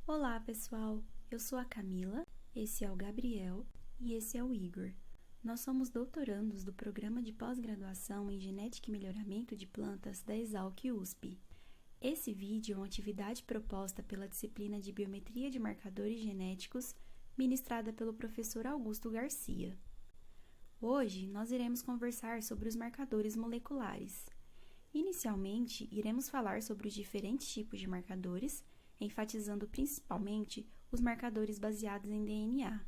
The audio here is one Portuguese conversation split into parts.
Olá, pessoal! Eu sou a Camila, esse é o Gabriel e esse é o Igor. Nós somos doutorandos do Programa de Pós-Graduação em Genética e Melhoramento de Plantas da Exalc USP. Esse vídeo é uma atividade proposta pela disciplina de Biometria de Marcadores Genéticos, ministrada pelo professor Augusto Garcia. Hoje, nós iremos conversar sobre os marcadores moleculares. Inicialmente, iremos falar sobre os diferentes tipos de marcadores, enfatizando principalmente os marcadores baseados em DNA.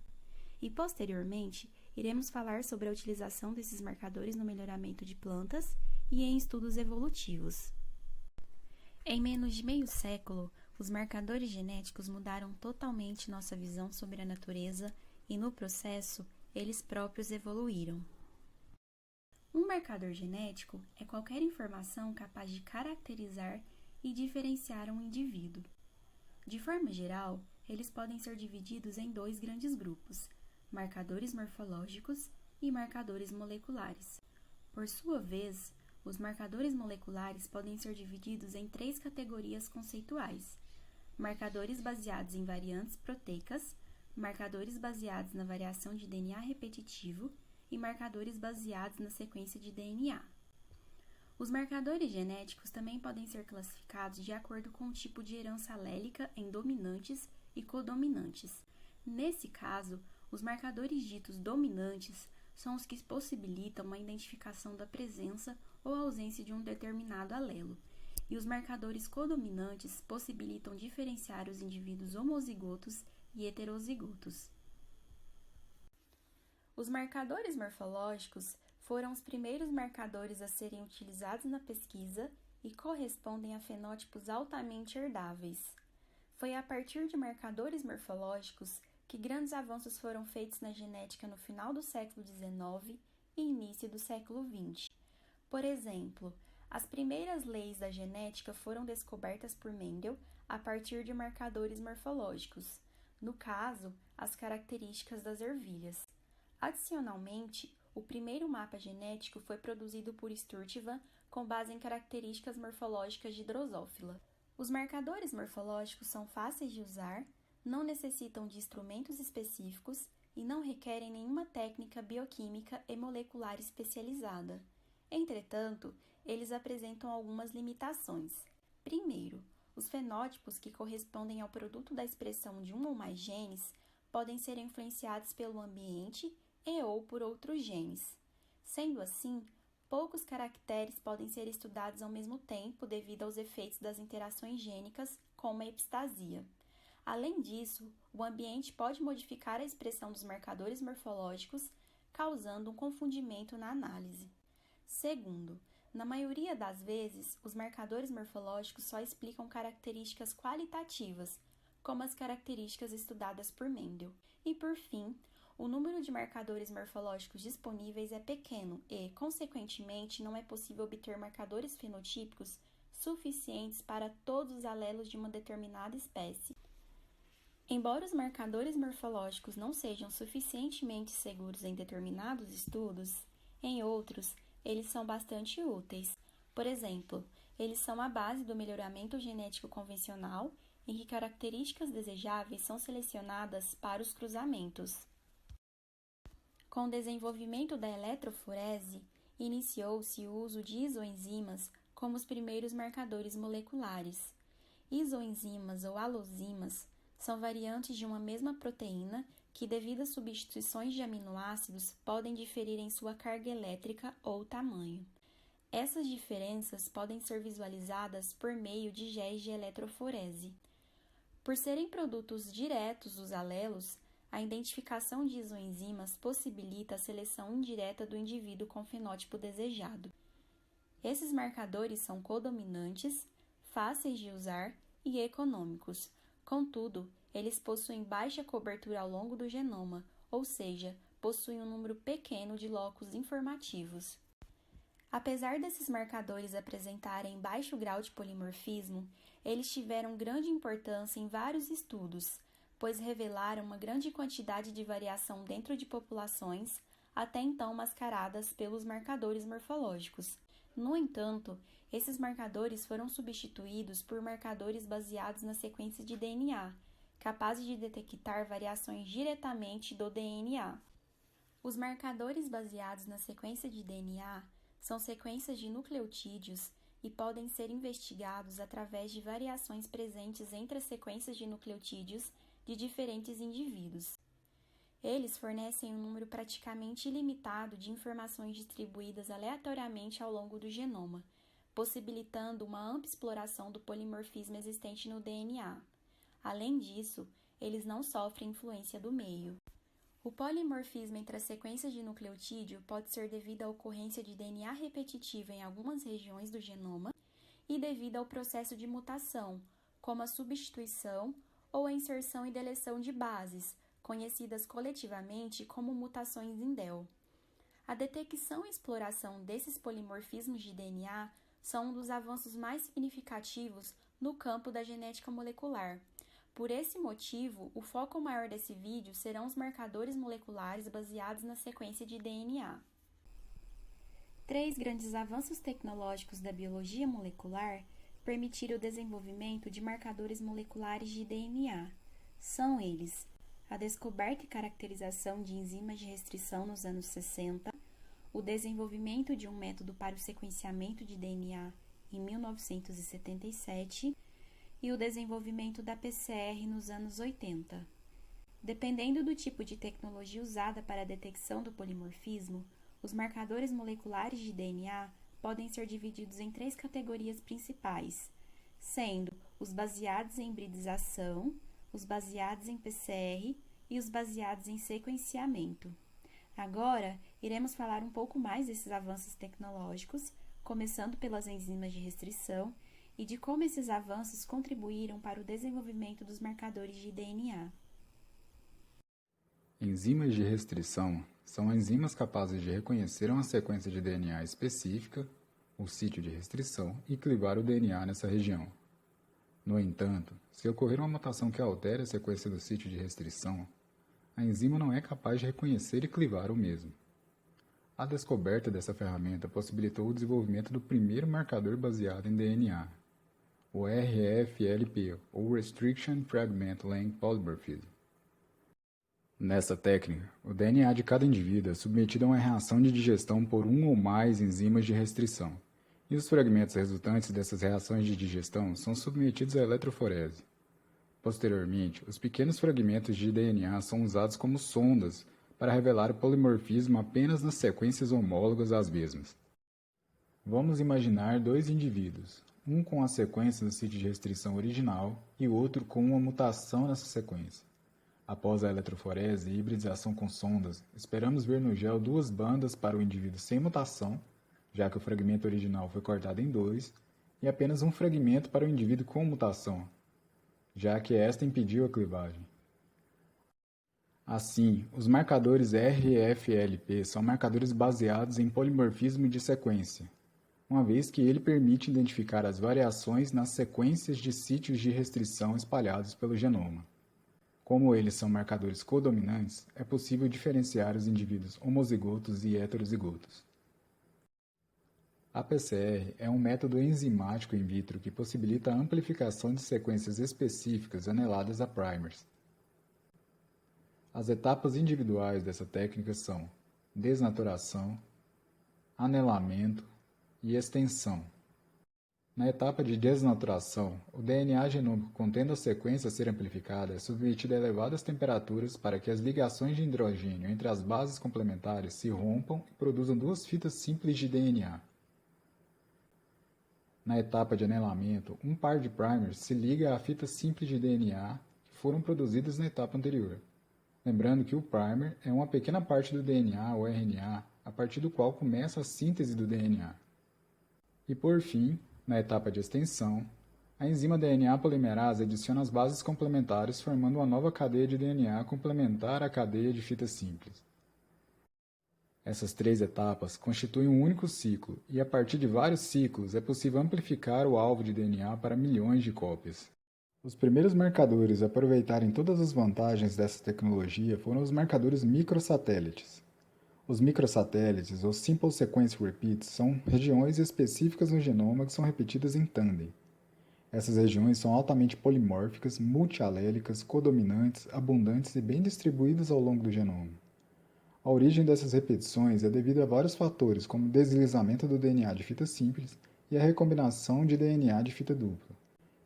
E, posteriormente, iremos falar sobre a utilização desses marcadores no melhoramento de plantas e em estudos evolutivos. Em menos de meio século, os marcadores genéticos mudaram totalmente nossa visão sobre a natureza e, no processo, eles próprios evoluíram. Um marcador genético é qualquer informação capaz de caracterizar e diferenciar um indivíduo. De forma geral, eles podem ser divididos em dois grandes grupos, marcadores morfológicos e marcadores moleculares. Por sua vez, os marcadores moleculares podem ser divididos em três categorias conceituais: marcadores baseados em variantes proteicas, marcadores baseados na variação de DNA repetitivo e marcadores baseados na sequência de DNA. Os marcadores genéticos também podem ser classificados de acordo com o tipo de herança alélica em dominantes e codominantes. Nesse caso, os marcadores ditos dominantes são os que possibilitam a identificação da presença ou ausência de um determinado alelo, e os marcadores codominantes possibilitam diferenciar os indivíduos homozigotos e heterozigotos. Os marcadores morfológicos foram os primeiros marcadores a serem utilizados na pesquisa e correspondem a fenótipos altamente herdáveis. Foi a partir de marcadores morfológicos que grandes avanços foram feitos na genética no final do século XIX e início do século XX. Por exemplo, as primeiras leis da genética foram descobertas por Mendel a partir de marcadores morfológicos, no caso, as características das ervilhas. Adicionalmente, o primeiro mapa genético foi produzido por Sturtevant com base em características morfológicas de Drosophila. Os marcadores morfológicos são fáceis de usar, não necessitam de instrumentos específicos e não requerem nenhuma técnica bioquímica e molecular especializada. Entretanto, eles apresentam algumas limitações. Primeiro, os fenótipos que correspondem ao produto da expressão de um ou mais genes podem ser influenciados pelo ambiente e ou por outros genes. Sendo assim, poucos caracteres podem ser estudados ao mesmo tempo devido aos efeitos das interações gênicas, como a epistasia. Além disso, o ambiente pode modificar a expressão dos marcadores morfológicos, causando um confundimento na análise. Segundo, na maioria das vezes, os marcadores morfológicos só explicam características qualitativas, como as características estudadas por Mendel. E, por fim, o número de marcadores morfológicos disponíveis é pequeno e, consequentemente, não é possível obter marcadores fenotípicos suficientes para todos os alelos de uma determinada espécie. Embora os marcadores morfológicos não sejam suficientemente seguros em determinados estudos, em outros, eles são bastante úteis. Por exemplo, eles são a base do melhoramento genético convencional, em que características desejáveis são selecionadas para os cruzamentos. Com o desenvolvimento da eletroforese, iniciou-se o uso de isoenzimas como os primeiros marcadores moleculares. Isoenzimas ou alozimas são variantes de uma mesma proteína que, devido a substituições de aminoácidos, podem diferir em sua carga elétrica ou tamanho. Essas diferenças podem ser visualizadas por meio de géis de eletroforese. Por serem produtos diretos dos alelos, a identificação de isoenzimas possibilita a seleção indireta do indivíduo com o fenótipo desejado. Esses marcadores são codominantes, fáceis de usar e econômicos. Contudo, eles possuem baixa cobertura ao longo do genoma, ou seja, possuem um número pequeno de locos informativos. Apesar desses marcadores apresentarem baixo grau de polimorfismo, eles tiveram grande importância em vários estudos, pois revelaram uma grande quantidade de variação dentro de populações, até então mascaradas pelos marcadores morfológicos. No entanto, esses marcadores foram substituídos por marcadores baseados na sequência de DNA, capazes de detectar variações diretamente do DNA. Os marcadores baseados na sequência de DNA são sequências de nucleotídeos e podem ser investigados através de variações presentes entre as sequências de nucleotídeos de diferentes indivíduos. Eles fornecem um número praticamente ilimitado de informações distribuídas aleatoriamente ao longo do genoma, possibilitando uma ampla exploração do polimorfismo existente no DNA. Além disso, eles não sofrem influência do meio. O polimorfismo entre as sequências de nucleotídeo pode ser devido à ocorrência de DNA repetitivo em algumas regiões do genoma e devido ao processo de mutação, como a substituição ou a inserção e deleção de bases, conhecidas coletivamente como mutações indel. A detecção e exploração desses polimorfismos de DNA são um dos avanços mais significativos no campo da genética molecular. Por esse motivo, o foco maior desse vídeo serão os marcadores moleculares baseados na sequência de DNA. 3 grandes avanços tecnológicos da biologia molecular permitiram o desenvolvimento de marcadores moleculares de DNA. São eles: a descoberta e caracterização de enzimas de restrição nos anos 60, o desenvolvimento de um método para o sequenciamento de DNA em 1977 e o desenvolvimento da PCR nos anos 80. Dependendo do tipo de tecnologia usada para a detecção do polimorfismo, os marcadores moleculares de DNA podem ser divididos em 3 categorias principais, sendo os baseados em hibridização, os baseados em PCR e os baseados em sequenciamento. Agora, iremos falar um pouco mais desses avanços tecnológicos, começando pelas enzimas de restrição e de como esses avanços contribuíram para o desenvolvimento dos marcadores de DNA. Enzimas de restrição são enzimas capazes de reconhecer uma sequência de DNA específica, o sítio de restrição, e clivar o DNA nessa região. No entanto, se ocorrer uma mutação que altere a sequência do sítio de restrição, a enzima não é capaz de reconhecer e clivar o mesmo. A descoberta dessa ferramenta possibilitou o desenvolvimento do primeiro marcador baseado em DNA, o RFLP, ou Restriction Fragment Length Polymorphism. Nessa técnica, o DNA de cada indivíduo é submetido a uma reação de digestão por um ou mais enzimas de restrição, e os fragmentos resultantes dessas reações de digestão são submetidos à eletroforese. Posteriormente, os pequenos fragmentos de DNA são usados como sondas para revelar o polimorfismo apenas nas sequências homólogas às mesmas. Vamos imaginar 2 indivíduos, um com a sequência no sítio de restrição original e outro com uma mutação nessa sequência. Após a eletroforese e hibridização com sondas, esperamos ver no gel 2 bandas para o indivíduo sem mutação, já que o fragmento original foi cortado em 2, e apenas um fragmento para o indivíduo com mutação, já que esta impediu a clivagem. Assim, os marcadores RFLP são marcadores baseados em polimorfismo de sequência, uma vez que ele permite identificar as variações nas sequências de sítios de restrição espalhados pelo genoma. Como eles são marcadores codominantes, é possível diferenciar os indivíduos homozigotos e heterozigotos. A PCR é um método enzimático in vitro que possibilita a amplificação de sequências específicas aneladas a primers. As etapas individuais dessa técnica são desnaturação, anelamento e extensão. Na etapa de desnaturação, o DNA genômico contendo a sequência a ser amplificada é submetido a elevadas temperaturas para que as ligações de hidrogênio entre as bases complementares se rompam e produzam 2 fitas simples de DNA. Na etapa de anelamento, um par de primers se liga à fita simples de DNA que foram produzidas na etapa anterior. Lembrando que o primer é uma pequena parte do DNA ou RNA a partir do qual começa a síntese do DNA. E por fim, na etapa de extensão, a enzima DNA polimerase adiciona as bases complementares formando uma nova cadeia de DNA complementar à cadeia de fita simples. Essas 3 etapas constituem um único ciclo e, a partir de vários ciclos, é possível amplificar o alvo de DNA para milhões de cópias. Os primeiros marcadores a aproveitarem todas as vantagens dessa tecnologia foram os marcadores microsatélites. Os microsatélites, ou Simple Sequence Repeats, são regiões específicas no genoma que são repetidas em tandem. Essas regiões são altamente polimórficas, multialélicas, codominantes, abundantes e bem distribuídas ao longo do genoma. A origem dessas repetições é devida a vários fatores, como o deslizamento do DNA de fita simples e a recombinação de DNA de fita dupla.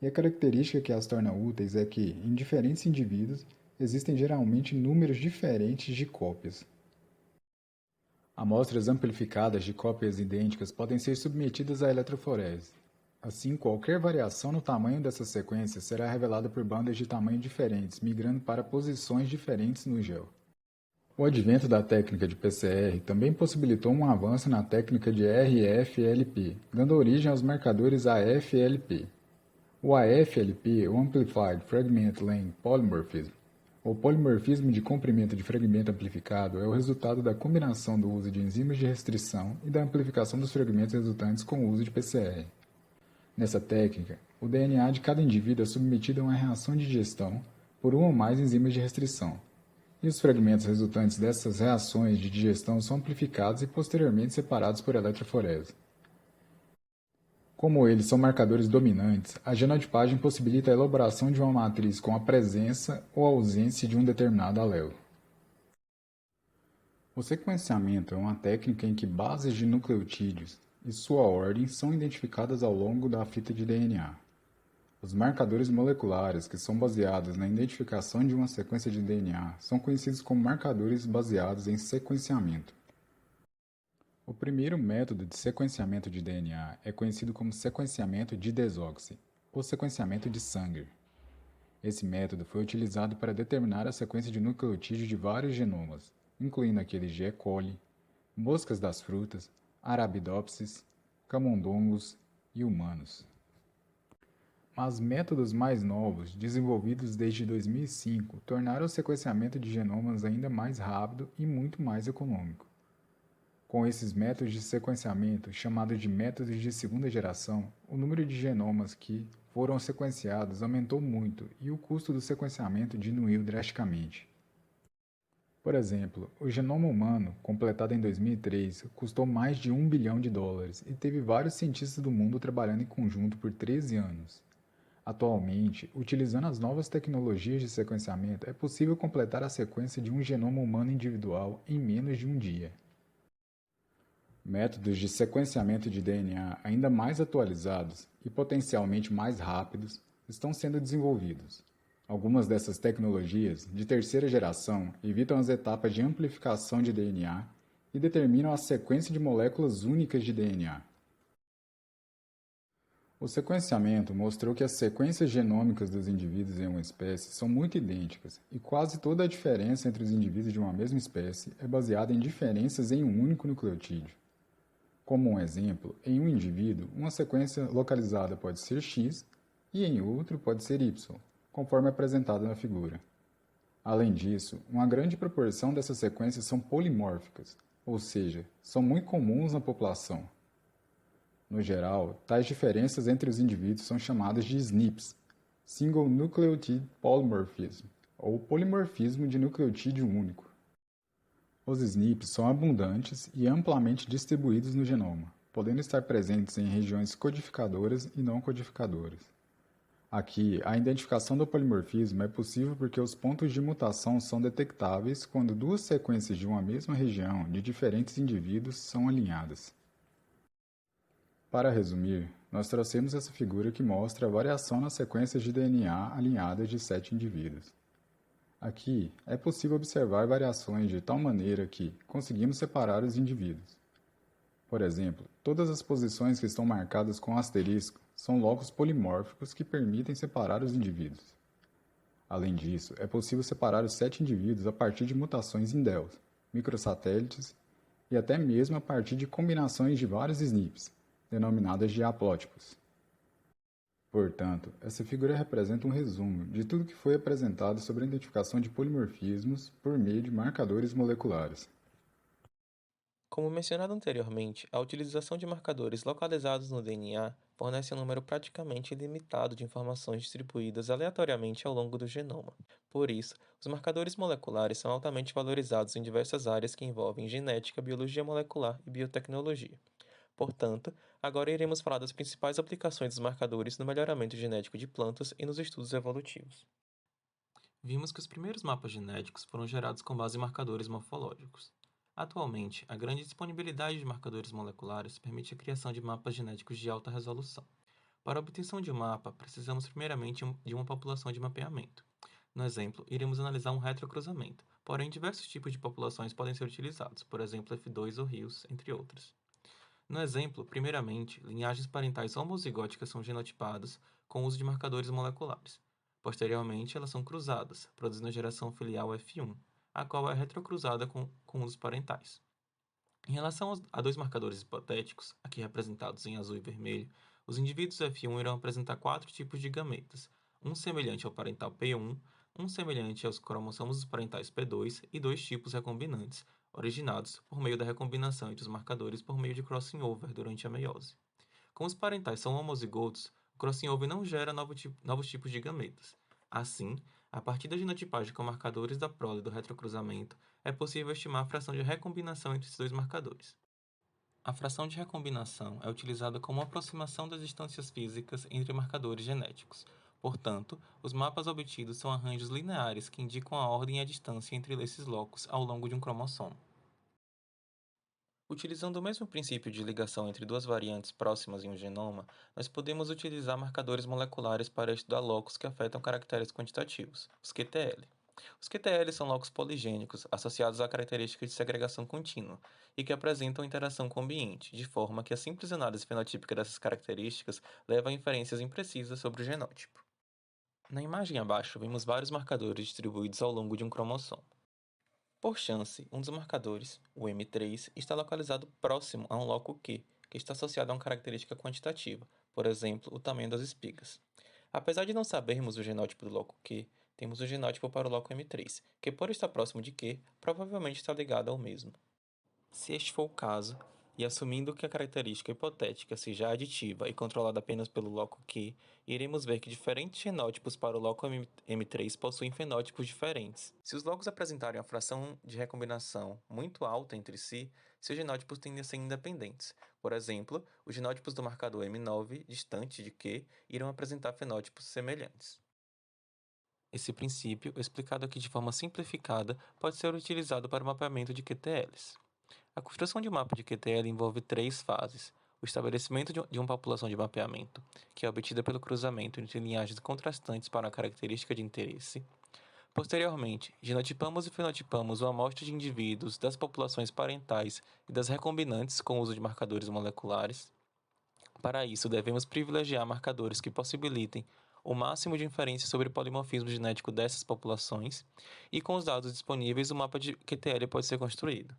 E a característica que as torna úteis é que, em diferentes indivíduos, existem geralmente números diferentes de cópias. Amostras amplificadas de cópias idênticas podem ser submetidas à eletroforese. Assim, qualquer variação no tamanho dessas sequências será revelada por bandas de tamanho diferentes, migrando para posições diferentes no gel. O advento da técnica de PCR também possibilitou um avanço na técnica de RFLP, dando origem aos marcadores AFLP. O AFLP, o Amplified Fragment Length Polymorphism, ou polimorfismo de comprimento de fragmento amplificado, é o resultado da combinação do uso de enzimas de restrição e da amplificação dos fragmentos resultantes com o uso de PCR. Nessa técnica, o DNA de cada indivíduo é submetido a uma reação de digestão por uma ou mais enzimas de restrição, e os fragmentos resultantes dessas reações de digestão são amplificados e posteriormente separados por eletroforese. Como eles são marcadores dominantes, a genotipagem possibilita a elaboração de uma matriz com a presença ou ausência de um determinado alelo. O sequenciamento é uma técnica em que bases de nucleotídeos e sua ordem são identificadas ao longo da fita de DNA. Os marcadores moleculares, que são baseados na identificação de uma sequência de DNA, são conhecidos como marcadores baseados em sequenciamento. O primeiro método de sequenciamento de DNA é conhecido como sequenciamento de desoxy, ou sequenciamento de Sanger. Esse método foi utilizado para determinar a sequência de nucleotídeos de vários genomas, incluindo aqueles de E. coli, moscas das frutas, Arabidopsis, camundongos e humanos. Mas métodos mais novos, desenvolvidos desde 2005, tornaram o sequenciamento de genomas ainda mais rápido e muito mais econômico. Com esses métodos de sequenciamento, chamados de métodos de segunda geração, o número de genomas que foram sequenciados aumentou muito e o custo do sequenciamento diminuiu drasticamente. Por exemplo, o genoma humano, completado em 2003, custou mais de US$ 1 bilhão e teve vários cientistas do mundo trabalhando em conjunto por 13 anos. Atualmente, utilizando as novas tecnologias de sequenciamento, é possível completar a sequência de um genoma humano individual em menos de um dia. Métodos de sequenciamento de DNA ainda mais atualizados e potencialmente mais rápidos estão sendo desenvolvidos. Algumas dessas tecnologias, de terceira geração, evitam as etapas de amplificação de DNA e determinam a sequência de moléculas únicas de DNA. O sequenciamento mostrou que as sequências genômicas dos indivíduos em uma espécie são muito idênticas e quase toda a diferença entre os indivíduos de uma mesma espécie é baseada em diferenças em um único nucleotídeo. Como um exemplo, em um indivíduo, uma sequência localizada pode ser X e em outro pode ser Y, conforme apresentado na figura. Além disso, uma grande proporção dessas sequências são polimórficas, ou seja, são muito comuns na população. No geral, tais diferenças entre os indivíduos são chamadas de SNPs, Single Nucleotide Polymorphism, ou polimorfismo de nucleotídeo único. Os SNPs são abundantes e amplamente distribuídos no genoma, podendo estar presentes em regiões codificadoras e não codificadoras. Aqui, a identificação do polimorfismo é possível porque os pontos de mutação são detectáveis quando duas sequências de uma mesma região de diferentes indivíduos são alinhadas. Para resumir, nós trouxemos essa figura que mostra a variação nas sequências de DNA alinhadas de 7 indivíduos. Aqui, é possível observar variações de tal maneira que conseguimos separar os indivíduos. Por exemplo, todas as posições que estão marcadas com asterisco são locos polimórficos que permitem separar os indivíduos. Além disso, é possível separar os 7 indivíduos a partir de mutações em DELs, microsatélites e até mesmo a partir de combinações de vários SNPs, denominadas de haplótipos. Portanto, essa figura representa um resumo de tudo que foi apresentado sobre a identificação de polimorfismos por meio de marcadores moleculares. Como mencionado anteriormente, a utilização de marcadores localizados no DNA fornece um número praticamente ilimitado de informações distribuídas aleatoriamente ao longo do genoma. Por isso, os marcadores moleculares são altamente valorizados em diversas áreas que envolvem genética, biologia molecular e biotecnologia. Portanto, agora iremos falar das principais aplicações dos marcadores no melhoramento genético de plantas e nos estudos evolutivos. Vimos que os primeiros mapas genéticos foram gerados com base em marcadores morfológicos. Atualmente, a grande disponibilidade de marcadores moleculares permite a criação de mapas genéticos de alta resolução. Para a obtenção de um mapa, precisamos primeiramente de uma população de mapeamento. No exemplo, iremos analisar um retrocruzamento, porém diversos tipos de populações podem ser utilizados, por exemplo F2 ou rios, entre outros. No exemplo, primeiramente, linhagens parentais homozigóticas são genotipadas com o uso de marcadores moleculares. Posteriormente, elas são cruzadas, produzindo a geração filial F1, a qual é retrocruzada com os parentais. Em relação a dois marcadores hipotéticos, aqui representados em azul e vermelho, os indivíduos F1 irão apresentar quatro tipos de gametas, um semelhante ao parental P1, um semelhante aos cromossomos dos parentais P2 e dois tipos recombinantes, originados por meio da recombinação entre os marcadores por meio de crossing over durante a meiose. Como os parentais são homozigotos, o crossing over não gera novos tipos de gametas. Assim, a partir da genotipagem com marcadores da prole do retrocruzamento, é possível estimar a fração de recombinação entre esses dois marcadores. A fração de recombinação é utilizada como aproximação das distâncias físicas entre marcadores genéticos. Portanto, os mapas obtidos são arranjos lineares que indicam a ordem e a distância entre esses locos ao longo de um cromossomo. Utilizando o mesmo princípio de ligação entre duas variantes próximas em um genoma, nós podemos utilizar marcadores moleculares para estudar locos que afetam caracteres quantitativos, os QTL. Os QTL são locos poligênicos associados a características de segregação contínua e que apresentam interação com o ambiente, de forma que a simples análise fenotípica dessas características leva a inferências imprecisas sobre o genótipo. Na imagem abaixo, vemos vários marcadores distribuídos ao longo de um cromossomo. Por chance, um dos marcadores, o M3, está localizado próximo a um loco Q, que está associado a uma característica quantitativa, por exemplo, o tamanho das espigas. Apesar de não sabermos o genótipo do loco Q, temos o genótipo para o loco M3, que por estar próximo de Q, provavelmente está ligado ao mesmo. Se este for o caso, e assumindo que a característica hipotética seja aditiva e controlada apenas pelo loco Q, iremos ver que diferentes genótipos para o loco M3 possuem fenótipos diferentes. Se os locos apresentarem a fração de recombinação muito alta entre si, seus genótipos tendem a ser independentes. Por exemplo, os genótipos do marcador M9, distante de Q, irão apresentar fenótipos semelhantes. Esse princípio, explicado aqui de forma simplificada, pode ser utilizado para o mapeamento de QTLs. A construção de um mapa de QTL envolve três fases. O estabelecimento de uma população de mapeamento, que é obtida pelo cruzamento entre linhagens contrastantes para uma característica de interesse. Posteriormente, genotipamos e fenotipamos uma amostra de indivíduos das populações parentais e das recombinantes com o uso de marcadores moleculares. Para isso, devemos privilegiar marcadores que possibilitem o máximo de inferência sobre o polimorfismo genético dessas populações, e com os dados disponíveis, o mapa de QTL pode ser construído.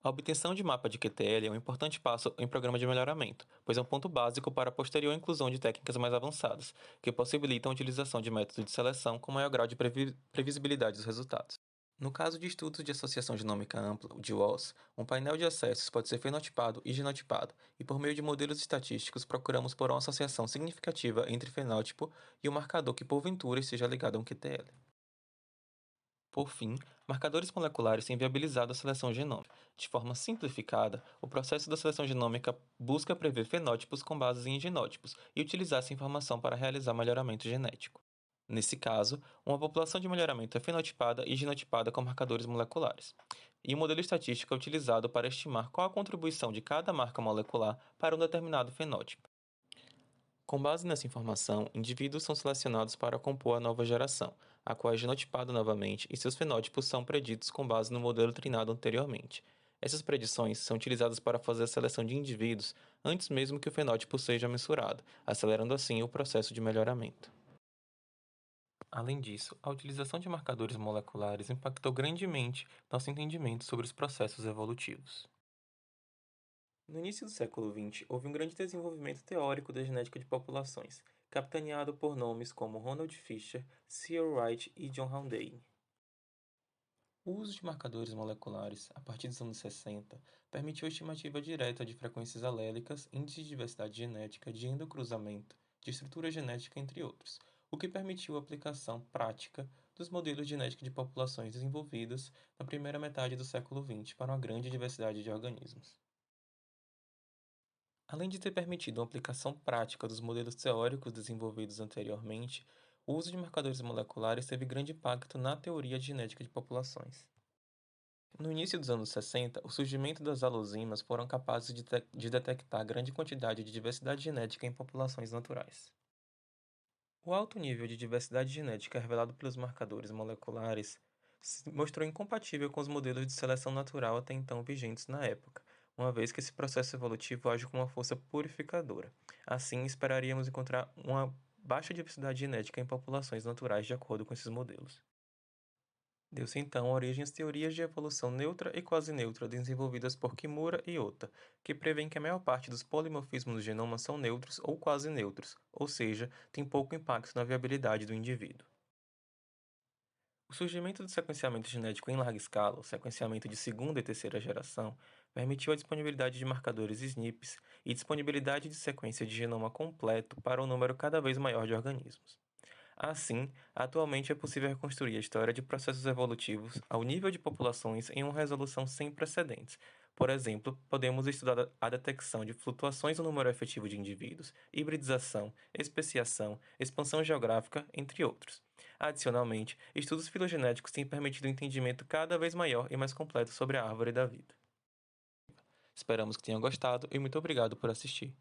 A obtenção de mapa de QTL é um importante passo em programa de melhoramento, pois é um ponto básico para a posterior inclusão de técnicas mais avançadas, que possibilitam a utilização de métodos de seleção com maior grau de previsibilidade dos resultados. No caso de estudos de associação genômica ampla, o GWAS, um painel de acessos pode ser fenotipado e genotipado, e por meio de modelos estatísticos procuramos por uma associação significativa entre fenótipo e o marcador que porventura esteja ligado a um QTL. Por fim, marcadores moleculares têm viabilizado a seleção genômica. De forma simplificada, o processo da seleção genômica busca prever fenótipos com base em genótipos e utilizar essa informação para realizar melhoramento genético. Nesse caso, uma população de melhoramento é fenotipada e genotipada com marcadores moleculares. E o modelo estatístico é utilizado para estimar qual a contribuição de cada marca molecular para um determinado fenótipo. Com base nessa informação, indivíduos são selecionados para compor a nova geração, a qual é genotipada novamente e seus fenótipos são preditos com base no modelo treinado anteriormente. Essas predições são utilizadas para fazer a seleção de indivíduos antes mesmo que o fenótipo seja mensurado, acelerando assim o processo de melhoramento. Além disso, a utilização de marcadores moleculares impactou grandemente nosso entendimento sobre os processos evolutivos. No início do século XX, houve um grande desenvolvimento teórico da genética de populações, capitaneado por nomes como Ronald Fisher, C.R. Wright e John Haldane. O uso de marcadores moleculares, a partir dos anos 60, permitiu a estimativa direta de frequências alélicas, índice de diversidade genética, de endocruzamento, de estrutura genética, entre outros, o que permitiu a aplicação prática dos modelos de genética de populações desenvolvidos na primeira metade do século XX para uma grande diversidade de organismos. Além de ter permitido uma aplicação prática dos modelos teóricos desenvolvidos anteriormente, o uso de marcadores moleculares teve grande impacto na teoria de genética de populações. No início dos anos 60, o surgimento das allozimas foram capazes de detectar grande quantidade de diversidade genética em populações naturais. O alto nível de diversidade genética revelado pelos marcadores moleculares se mostrou incompatível com os modelos de seleção natural até então vigentes na época, uma vez que esse processo evolutivo age como uma força purificadora. Assim, esperaríamos encontrar uma baixa diversidade genética em populações naturais de acordo com esses modelos. Deu-se então origem às teorias de evolução neutra e quase neutra desenvolvidas por Kimura e Ota, que prevêem que a maior parte dos polimorfismos do genoma são neutros ou quase neutros, ou seja, tem pouco impacto na viabilidade do indivíduo. O surgimento do sequenciamento genético em larga escala, o sequenciamento de segunda e terceira geração, permitiu a disponibilidade de marcadores SNPs e disponibilidade de sequência de genoma completo para um número cada vez maior de organismos. Assim, atualmente é possível reconstruir a história de processos evolutivos ao nível de populações em uma resolução sem precedentes. Por exemplo, podemos estudar a detecção de flutuações no número efetivo de indivíduos, hibridização, especiação, expansão geográfica, entre outros. Adicionalmente, estudos filogenéticos têm permitido um entendimento cada vez maior e mais completo sobre a árvore da vida. Esperamos que tenham gostado e muito obrigado por assistir.